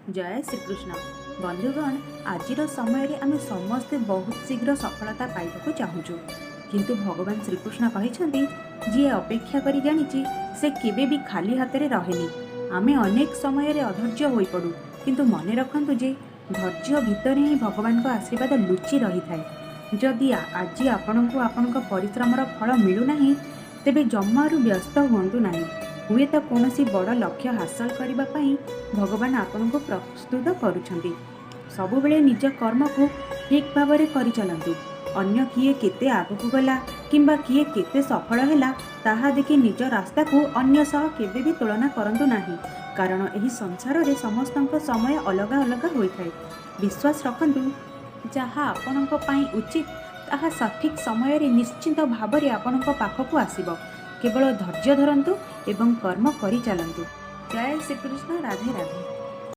जय श्रीकृष्ण बंधुगण आज समय आम समस्ते बहुत शीघ्र सफलता पाइबा चाहूँ किंतु भगवान श्रीकृष्ण कहते जी अपेक्षा करी जानी से केवे भी खाली हाथ में रहे आमे अनेक समय अधैर्य हो पड़ू किंतु मन रखु जे धैर्य भितर ही भगवान का आशीर्वाद लुचि रही थाए। जदि आज आपण को आपण परिश्रमर फल मिलूना तेबे जमारू व्यस्त हुंतु नहीं। हुए तो कौन बड़ लक्ष्य हासिल करने भगवान आपण को प्रस्तुत करुछंती। सबुबेले निज कर्म को ठीक भाव में करि चलंतु। अन्य किए केते आगकू गला किंबा किए केते सफल हैला ताहा देखि निज रास्ता को अन्य सह केबे भी तुलना करंतु नाही, कारण एही संसार रे समस्तक समय अलग अलग होइथाय। विश्वास रखंतु जहाँ आपणक पई उचित ताहा सठिक समय रे निश्चित भाव रे आपणक पाखकू आसीबो। केवल धैर्य धरंतु एवं कर्म करि चलंतु। जय श्री कृष्ण। राधे राधे।